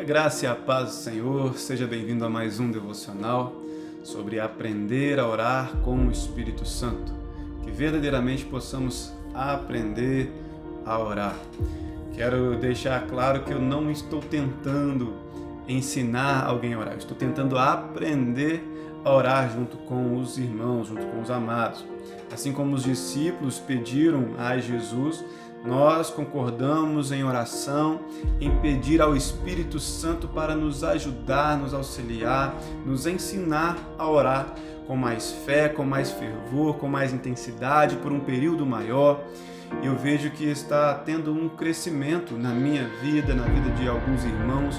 A graça e a paz do Senhor, seja bem-vindo a mais um devocional sobre aprender a orar com o Espírito Santo. Que verdadeiramente possamos aprender a orar. Quero deixar claro que eu não estou tentando ensinar alguém a orar, eu estou tentando aprender a orar junto com os irmãos, junto com os amados. Assim como os discípulos pediram a Jesus, nós concordamos em oração, em pedir ao Espírito Santo para nos ajudar, nos auxiliar, nos ensinar a orar com mais fé, com mais fervor, com mais intensidade, por um período maior. Eu vejo que está tendo um crescimento na minha vida, na vida de alguns irmãos,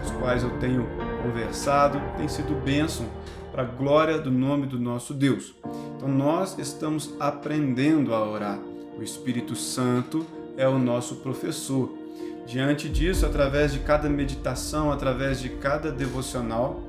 os quais eu tenho conversado, tem sido bênção para a glória do nome do nosso Deus. Então nós estamos aprendendo a orar. O Espírito Santo é o nosso professor. Diante disso, através de cada meditação, através de cada devocional,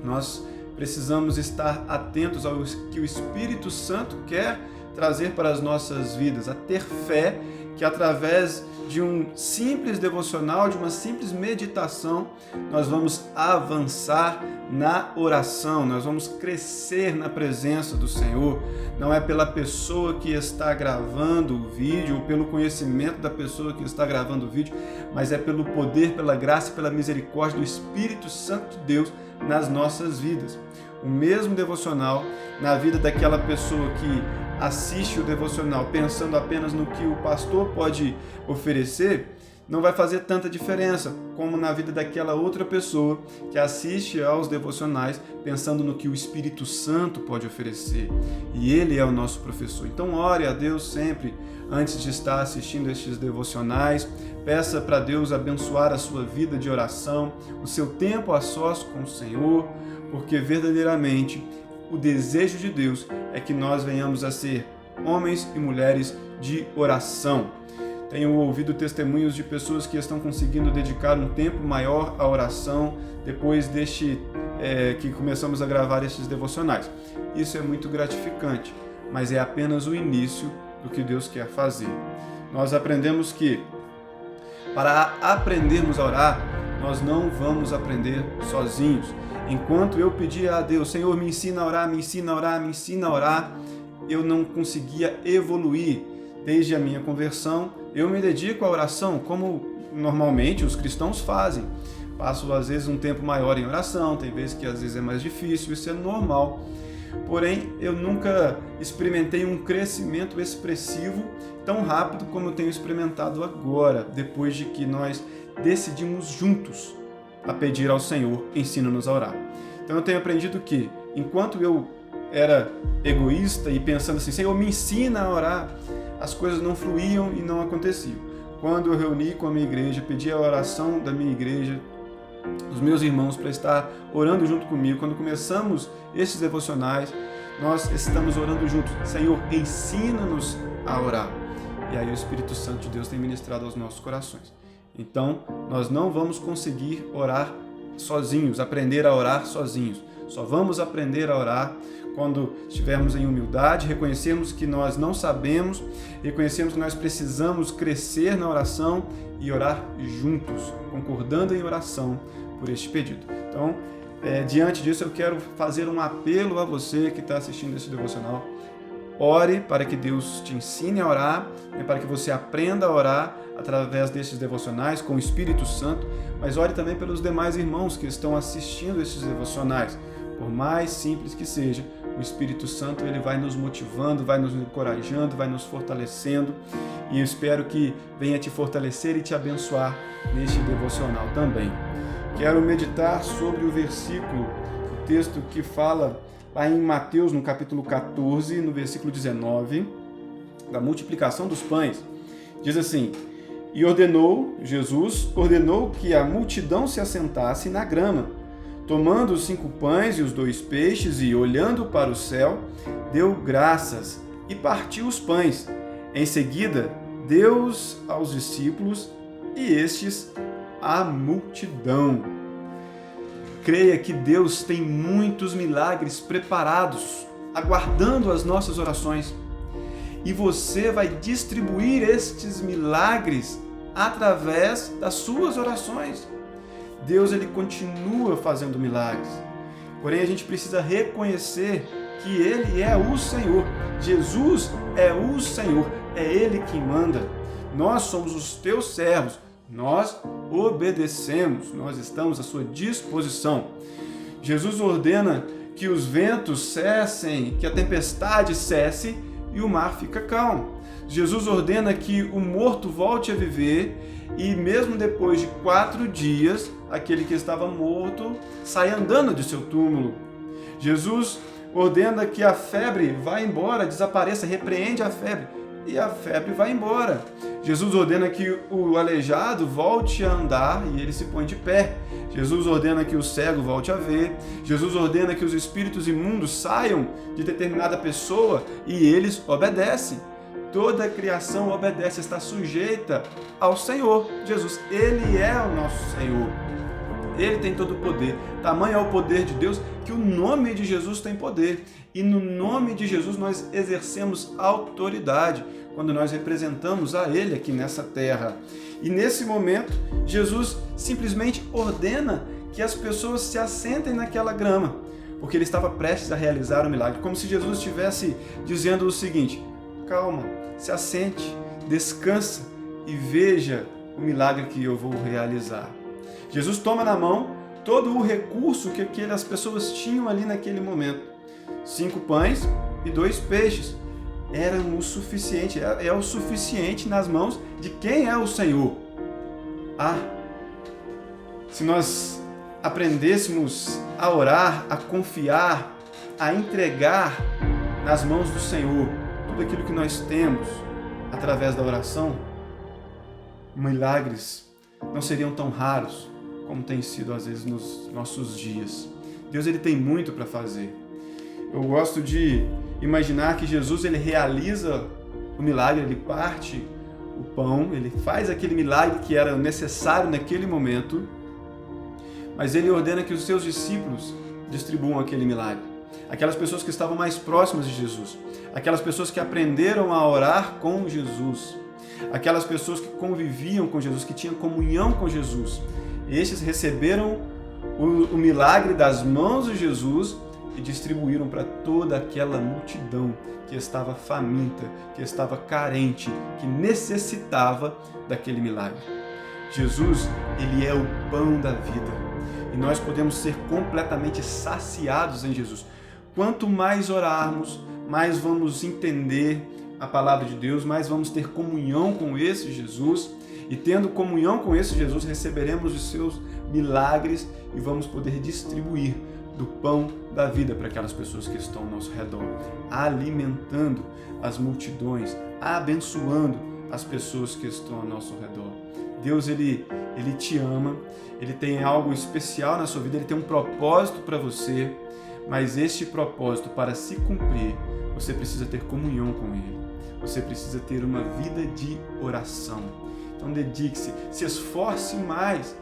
nós precisamos estar atentos ao que o Espírito Santo quer trazer para as nossas vidas, a ter fé que através de um simples devocional, de uma simples meditação, nós vamos avançar na oração, nós vamos crescer na presença do Senhor. Não é pela pessoa que está gravando o vídeo ou pelo conhecimento da pessoa que está gravando o vídeo, mas é pelo poder, pela graça e pela misericórdia do Espírito Santo de Deus nas nossas vidas. O mesmo devocional na vida daquela pessoa que assiste o devocional pensando apenas no que o pastor pode oferecer, não vai fazer tanta diferença como na vida daquela outra pessoa que assiste aos devocionais pensando no que o Espírito Santo pode oferecer. E Ele é o nosso professor. Então ore a Deus sempre antes de estar assistindo estes devocionais. Peça para Deus abençoar a sua vida de oração, o seu tempo a sós com o Senhor, porque verdadeiramente o desejo de Deus é que nós venhamos a ser homens e mulheres de oração. Tenho ouvido testemunhos de pessoas que estão conseguindo dedicar um tempo maior à oração depois que começamos a gravar estes devocionais. Isso é muito gratificante, mas é apenas o início do que Deus quer fazer. Nós aprendemos que para aprendermos a orar, nós não vamos aprender sozinhos. Enquanto eu pedia a Deus, Senhor, me ensina a orar, me ensina a orar, me ensina a orar, eu não conseguia evoluir. Desde a minha conversão, eu me dedico à oração, como normalmente os cristãos fazem. Passo, às vezes, um tempo maior em oração, tem vezes que às vezes é mais difícil, isso é normal. Porém, eu nunca experimentei um crescimento expressivo tão rápido como eu tenho experimentado agora, depois de que nós decidimos juntos a pedir ao Senhor, ensina-nos a orar. Então eu tenho aprendido que, enquanto eu era egoísta e pensando assim, Senhor, me ensina a orar, as coisas não fluíam e não aconteciam. Quando eu reuni com a minha igreja, pedi a oração da minha igreja, dos meus irmãos para estar orando junto comigo, quando começamos esses devocionais, nós estamos orando juntos. Senhor, ensina-nos a orar. E aí o Espírito Santo de Deus tem ministrado aos nossos corações. Então, nós não vamos conseguir orar sozinhos, aprender a orar sozinhos. Só vamos aprender a orar quando estivermos em humildade, reconhecermos que nós não sabemos, reconhecermos que nós precisamos crescer na oração e orar juntos, concordando em oração por este pedido. Então, diante disso, eu quero fazer um apelo a você que está assistindo esse devocional. Ore para que Deus te ensine a orar, para que você aprenda a orar através desses devocionais com o Espírito Santo, mas ore também pelos demais irmãos que estão assistindo esses devocionais. Por mais simples que seja, o Espírito Santo ele vai nos motivando, vai nos encorajando, vai nos fortalecendo, e eu espero que venha te fortalecer e te abençoar neste devocional também. Quero meditar sobre o versículo, o texto que fala lá em Mateus, no capítulo 14, no versículo 19, da multiplicação dos pães. Diz assim: E Jesus ordenou que a multidão se assentasse na grama. Tomando os 5 pães e os 2 peixes e olhando para o céu, deu graças e partiu os pães. Em seguida, deu-os aos discípulos e estes à multidão. Creia que Deus tem muitos milagres preparados, aguardando as nossas orações. E você vai distribuir estes milagres através das suas orações. Deus ele continua fazendo milagres. Porém, a gente precisa reconhecer que Ele é o Senhor. Jesus é o Senhor, é Ele quem manda. Nós somos os teus servos, nós obedecemos, nós estamos à sua disposição. Jesus ordena que os ventos cessem, que a tempestade cesse e o mar fica calmo. Jesus ordena que o morto volte a viver e mesmo depois de 4 dias, aquele que estava morto sai andando de seu túmulo. Jesus ordena que a febre vá embora, desapareça, repreende a febre e a febre vai embora. Jesus ordena que o aleijado volte a andar e ele se põe de pé. Jesus ordena que o cego volte a ver. Jesus ordena que os espíritos imundos saiam de determinada pessoa e eles obedecem. Toda a criação obedece, está sujeita ao Senhor. Jesus, Ele é o nosso Senhor. Ele tem todo o poder. Tamanho é o poder de Deus que o nome de Jesus tem poder. E no nome de Jesus nós exercemos autoridade quando nós representamos a Ele aqui nessa terra. E nesse momento, Jesus simplesmente ordena que as pessoas se assentem naquela grama, porque Ele estava prestes a realizar o milagre. Como se Jesus estivesse dizendo o seguinte: calma, se assente, descansa e veja o milagre que eu vou realizar. Jesus toma na mão todo o recurso que aquelas pessoas tinham ali naquele momento. 5 pães e 2 peixes. Eram o suficiente, é o suficiente nas mãos de quem é o Senhor. Se nós aprendêssemos a orar, a confiar, a entregar nas mãos do Senhor tudo aquilo que nós temos através da oração, milagres não seriam tão raros como tem sido às vezes nos nossos dias. Deus ele tem muito para fazer. Eu gosto de imaginar que Jesus ele realiza o milagre, ele parte o pão, ele faz aquele milagre que era necessário naquele momento, mas ele ordena que os seus discípulos distribuam aquele milagre. Aquelas pessoas que estavam mais próximas de Jesus, aquelas pessoas que aprenderam a orar com Jesus, aquelas pessoas que conviviam com Jesus, que tinham comunhão com Jesus, estes receberam o milagre das mãos de Jesus e distribuíram para toda aquela multidão que estava faminta, que estava carente, que necessitava daquele milagre. Jesus, ele é o pão da vida e nós podemos ser completamente saciados em Jesus. Quanto mais orarmos, mais vamos entender a palavra de Deus, mais vamos ter comunhão com esse Jesus, e tendo comunhão com esse Jesus, receberemos os seus milagres e vamos poder distribuir do pão da vida para aquelas pessoas que estão ao nosso redor, alimentando as multidões, abençoando as pessoas que estão ao nosso redor. Deus, ele te ama, Ele tem algo especial na sua vida, Ele tem um propósito para você, mas este propósito, para se cumprir, você precisa ter comunhão com Ele. Você precisa ter uma vida de oração. Então dedique-se, se esforce mais.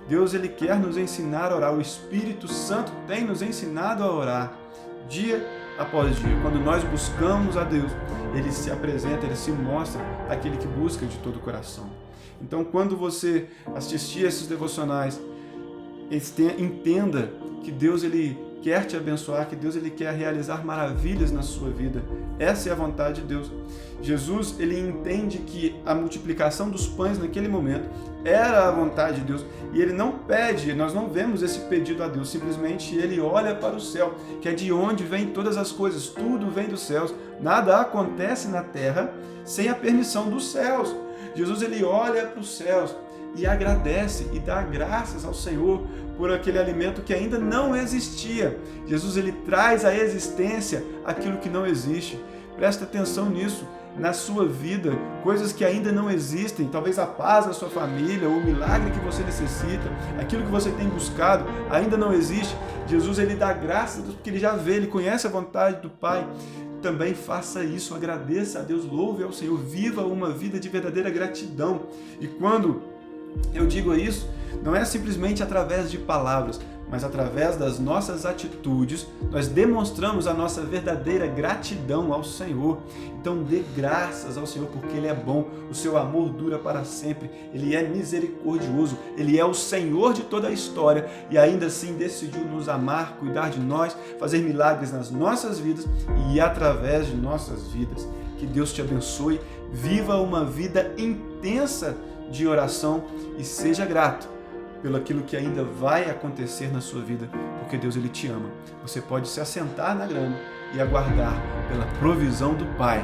Deus ele quer nos ensinar a orar. O Espírito Santo tem nos ensinado a orar dia após dia. Quando nós buscamos a Deus, Ele se apresenta, Ele se mostra aquele que busca de todo o coração. Então, quando você assistir esses devocionais, entenda que Deus ele quer te abençoar, que Deus ele quer realizar maravilhas na sua vida. Essa é a vontade de Deus. Jesus ele entende que a multiplicação dos pães naquele momento era a vontade de Deus e ele não pede, nós não vemos esse pedido a Deus, simplesmente ele olha para o céu, que é de onde vêm todas as coisas, tudo vem dos céus, nada acontece na terra sem a permissão dos céus. Jesus ele olha para os céus e agradece e dá graças ao Senhor por aquele alimento que ainda não existia. Jesus ele traz à existência aquilo que não existe. Presta atenção nisso, na sua vida, coisas que ainda não existem, talvez a paz da sua família, o milagre que você necessita, aquilo que você tem buscado, ainda não existe. Jesus ele dá graças a Deus porque ele já vê, ele conhece a vontade do Pai. Também faça isso, agradeça a Deus, louve ao Senhor, viva uma vida de verdadeira gratidão. E quando eu digo isso, não é simplesmente através de palavras, mas através das nossas atitudes, nós demonstramos a nossa verdadeira gratidão ao Senhor. Então dê graças ao Senhor, porque Ele é bom, o seu amor dura para sempre, Ele é misericordioso, Ele é o Senhor de toda a história e ainda assim decidiu nos amar, cuidar de nós, fazer milagres nas nossas vidas e através de nossas vidas. Que Deus te abençoe, viva uma vida intensa de oração e seja grato pelo aquilo que ainda vai acontecer na sua vida, porque Deus Ele te ama. Você pode se assentar na grama e aguardar pela provisão do Pai,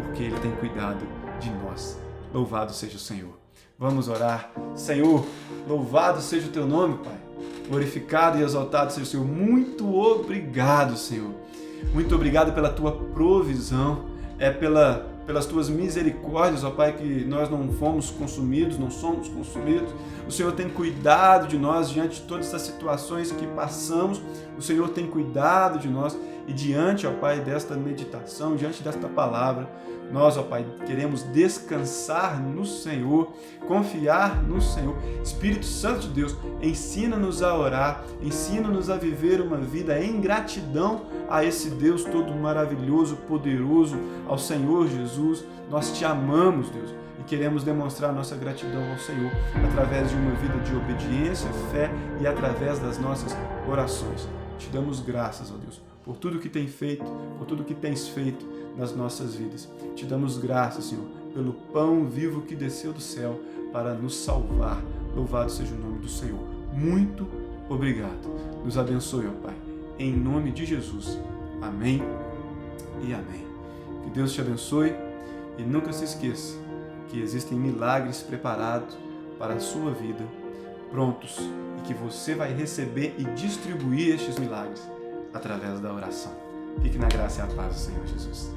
porque Ele tem cuidado de nós. Louvado seja o Senhor. Vamos orar. Senhor, louvado seja o Teu nome, Pai. Glorificado e exaltado seja o Senhor. Muito obrigado, Senhor. Muito obrigado pela Tua provisão, pelas Tuas misericórdias, ó Pai, que nós não fomos consumidos, não somos consumidos. O Senhor tem cuidado de nós diante de todas essas situações que passamos. O Senhor tem cuidado de nós e diante, ó Pai, desta meditação, diante desta palavra, nós, ó Pai, queremos descansar no Senhor, confiar no Senhor. Espírito Santo de Deus, ensina-nos a orar, ensina-nos a viver uma vida em gratidão a esse Deus todo maravilhoso, poderoso, ao Senhor Jesus. Nós te amamos, Deus, e queremos demonstrar nossa gratidão ao Senhor através de uma vida de obediência, fé e através das nossas orações. Te damos graças, ó Deus, por tudo que tem feito, por tudo que tens feito nas nossas vidas. Te damos graças, Senhor, pelo pão vivo que desceu do céu para nos salvar. Louvado seja o nome do Senhor. Muito obrigado. Nos abençoe, ó Pai, em nome de Jesus. Amém e amém. Que Deus te abençoe e nunca se esqueça que existem milagres preparados para a sua vida, prontos, e que você vai receber e distribuir estes milagres através da oração. Fique na graça e a paz do Senhor Jesus.